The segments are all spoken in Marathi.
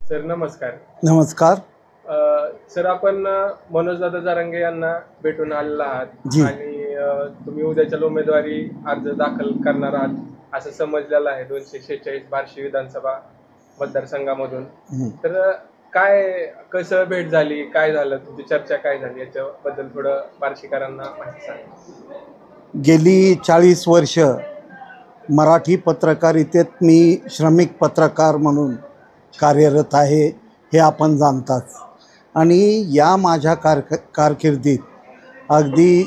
सर नमस्कार. नमस्कार. सर आपण मनोजदादा जरांगे यांना भेटून आलेला आहात जी. आणि तुम्ही उद्याच्या उमेदवारी अर्ज दाखल करणार आहात असं समजलेलं आहे 246 बार्शी विधानसभा मतदारसंघामधून. तर काय कसं भेट झाली, काय झालं, तुमची चर्चा काय झाली याच्याबद्दल थोडं बार्शीकरांना माहिती सांगा. गेली 40 वर्ष मराठी पत्रकारितेत मी श्रमिक पत्रकार म्हणून कार्यरत आहे हे आपण जाणताच. आणि या माझ्या कारकिर्दीत अगदी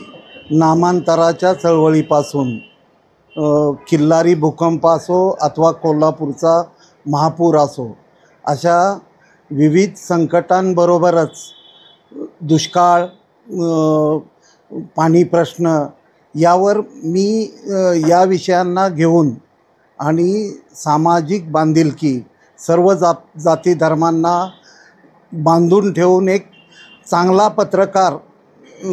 नामांतराच्या चळवळीपासून किल्लारी भूकंप असो अथवा कोल्हापूरचा महापूर असो, अशा विविध संकटांबरोबरच दुष्काळ, पाणी प्रश्न यावर मी या विषयांना घेऊन आणि सामाजिक बांधिलकी, सर्व जाती धर्मांना बांधून ठेवून एक चांगला पत्रकार,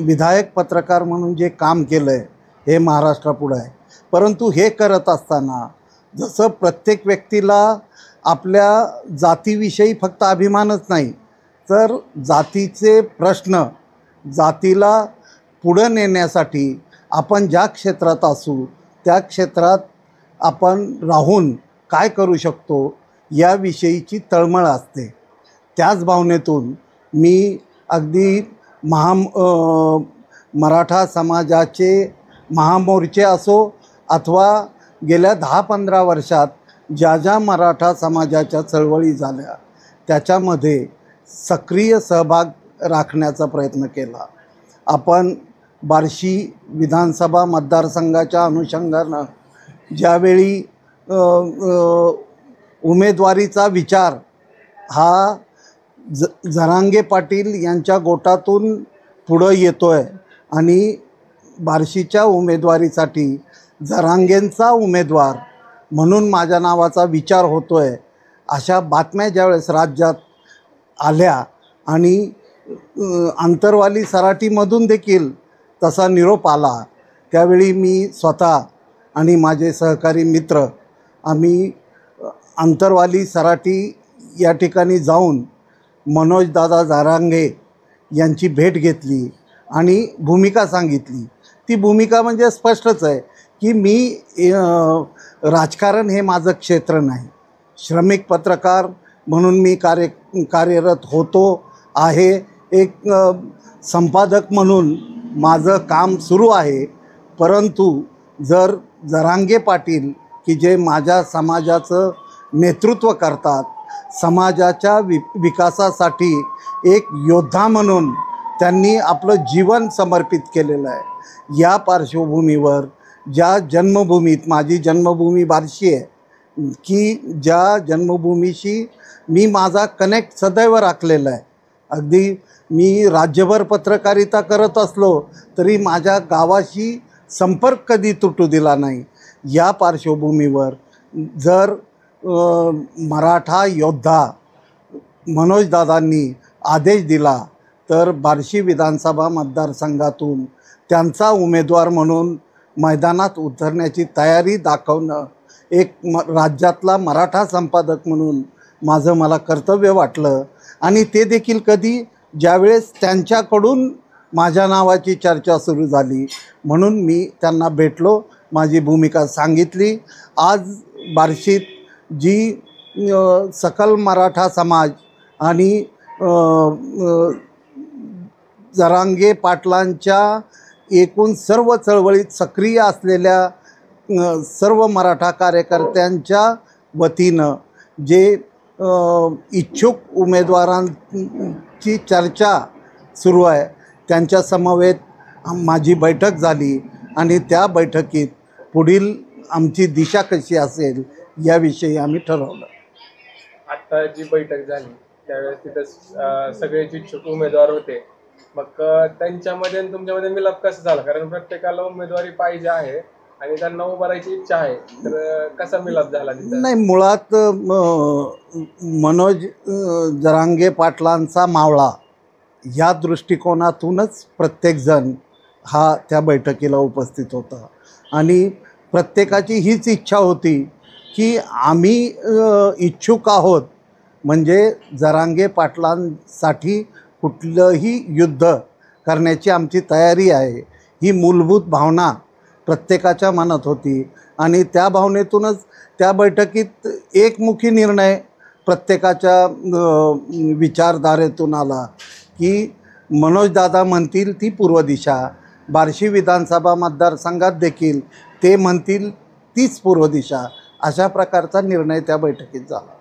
विधायक पत्रकार म्हणून जे काम केलं आहे हे महाराष्ट्रापुढं आहे. परंतु हे करत असताना जसं प्रत्येक व्यक्तीला आपल्या जातीविषयी फक्त अभिमानच नाही, तर जातीचे प्रश्न, जातीला पुढं नेण्यासाठी आपण ज्या क्षेत्रात असू त्या क्षेत्रात आपण राहून काय करू शकतो याविषयीची तळमळ असते. त्याच भावनेतून मी अगदी मराठा समाजाचे महामोर्चे असो अथवा गेल्या 10-15 वर्षात ज्या ज्या मराठा समाजाच्या चळवळी झाल्या त्याच्यामध्ये सक्रिय सहभाग राखण्याचा प्रयत्न केला. आपण बार्शी विधानसभा मतदारसंघाच्या अनुषंगानं ज्यावेळी उमेदवारीचा विचार हा जरांगे पाटील यांच्या गोटातून पुढं येतो आहे आणि बार्शीच्या उमेदवारीसाठी जरांगेंचा उमेदवार म्हणून माझ्या नावाचा विचार होतो आहे, अशा बातम्या ज्यावेळेस राज्यात आल्या आणि आंतरवाली सराटीमधून देखील तसा निरोप आला, त्यावेळी मी स्वतः आणि माझे सहकारी मित्र आम्ही आंतरवाली सराटी या ठिकाणी जाऊन मनोजदादा जरांगे यांची भेट घेतली आणि भूमिका सांगितली. ती भूमिका म्हणजे स्पष्टच आहे की मी राजकारण हे माझं क्षेत्र नाही. श्रमिक पत्रकार म्हणून मी कार्यरत होतो आहे. एक संपादक म्हणून माझं काम सुरू आहे. परंतु जर जरांगे पाटील की जे माझ्या समाजाचं नेतृत्व करतात, समाजाच्या विकासासाठी एक योद्धा म्हणून त्यांनी आपलं जीवन समर्पित केलेलं आहे, या पार्श्वभूमीवर ज्या जन्मभूमीत, माझी जन्मभूमी बार्शी आहे, की ज्या जन्मभूमीशी मी माझा कनेक्ट सदैव राखलेला आहे. अगदी मी राज्यभर पत्रकारिता करत असलो तरी माझ्या गावाशी संपर्क कधी तुटू दिला नाही. या पार्श्वभूमीवर जर मराठा योद्धा मनोजदादांनी आदेश दिला तर बार्शी विधानसभा मतदारसंघातून त्यांचा उमेदवार म्हणून मैदानात उतरण्याची तयारी दाखवणं एक राज्यातला मराठा संपादक म्हणून मला कर्तव्य वाटलं. आणि ते देखील कधी ज्यावेळेस त्यांच्याकडून माझ्या नावाची चर्चा सुरू झाली म्हणून मी त्यांना भेटलो, माझी भूमिका सांगितली. आज बार्शीत जी सकल मराठा समाज आणि जरांगे पाटलांच्या एकूण सर्व चळवळीत सक्रिय असलेल्या सर्व मराठा कार्यकर्त्यांच्या वतीनं जे इच्छुक उमेदवारांची चर्चा सुरू आहे त्यांच्या समवेत माझी बैठक झाली आणि त्या बैठकीत पुढील आमची दिशा कशी असेल याविषयी आम्ही ठरवलं. आता जी बैठक झाली त्यावेळेस तिथं सगळे इच्छुक उमेदवार होते, मग त्यांच्यामध्ये आणि तुमच्यामध्ये मिलाप कसं झाला? कारण प्रत्येकाला उमेदवारी पाहिजे आहे आणि त्यांना उभारायची इच्छा आहे, तर कसा मिलाप झाला तिथं? नाही, मुळात मनोज जरांगे पाटलांचा मावळा या दृष्टिकोनातूनच प्रत्येकजण हा त्या बैठकीला उपस्थित होता आणि प्रत्येकाची हीच इच्छा होती की आम्ही इच्छुक आहोत म्हणजे जरांगे पाटलांसाठी कुठलंही युद्ध करण्याची आमची तयारी आहे, ही मूलभूत भावना प्रत्येकाच्या मनात होती. आणि त्या भावनेतूनच त्या बैठकीत एकमुखी निर्णय प्रत्येकाच्या विचारधारेतून आला की मनोजदादा म्हणतील ती पूर्व दिशा, बार्शी विधानसभा मतदारसंघात देखील ते म्हणतील तीच पूर्व दिशा, अशा प्रकारचा निर्णय त्या बैठकीत झाला.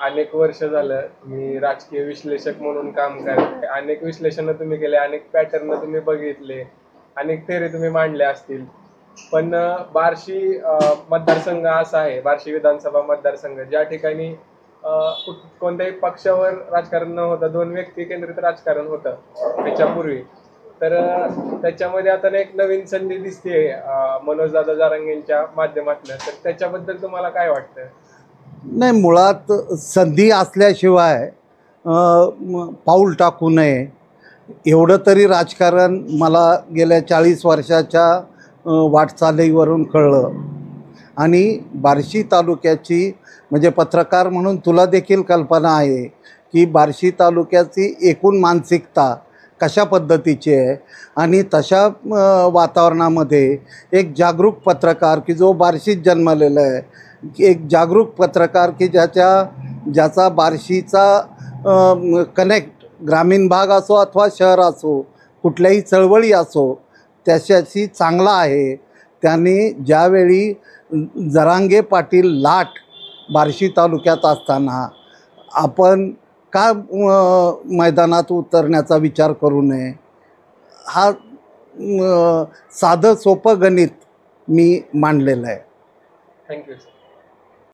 अनेक वर्ष झालं तुम्ही राजकीय विश्लेषक म्हणून काम करताय, अनेक विश्लेषण तुम्ही केले, अनेक पॅटर्न तुम्ही बघितले, अनेक थेअरी तुम्ही मांडल्या असतील. पण बार्शी मतदारसंघ असा आहे, बार्शी विधानसभा मतदारसंघ, ज्या ठिकाणी कोणत्याही पक्षावर राजकारण न होता दोन व्यक्ती केंद्रित राजकारण होतं त्याच्यापूर्वी. तर त्याच्यामध्ये आता एक नवीन संधी दिसते मनोजदादा जरांगेंच्या माध्यमातून. तर त्याच्याबद्दल तुम्हाला काय वाटतं? नाही, मुळात संधी असल्याशिवाय पाऊल टाकू नये एवढं तरी राजकारण मला गेल्या 40 वर्षाच्या वाटचालीवरून कळलं. आणि बार्शी तालुक्याची म्हणजे पत्रकार म्हणून तुला देखील कल्पना आहे की बार्शी तालुक्याची एकूण मानसिकता कशा पद्धतीची आहे. आणि तशा वातावरणामध्ये एक जागरूक पत्रकार की जो बार्शीत जन्मलेला आहे, एक जागरूक पत्रकार की ज्याचा बार्शीचा कनेक्ट ग्रामीण भाग असो अथवा शहर असो, कुठल्याही चळवळी असो, त्याच्याशी चांगला आहे. त्यांनी ज्यावेळी जरांगे पाटील लाट बार्शी तालुक्यात असताना आपण का मैदानात उतरण्याचा विचार करू नये, हा साधं सोपं गणित मी मांडलेलं आहे. Thank you sir.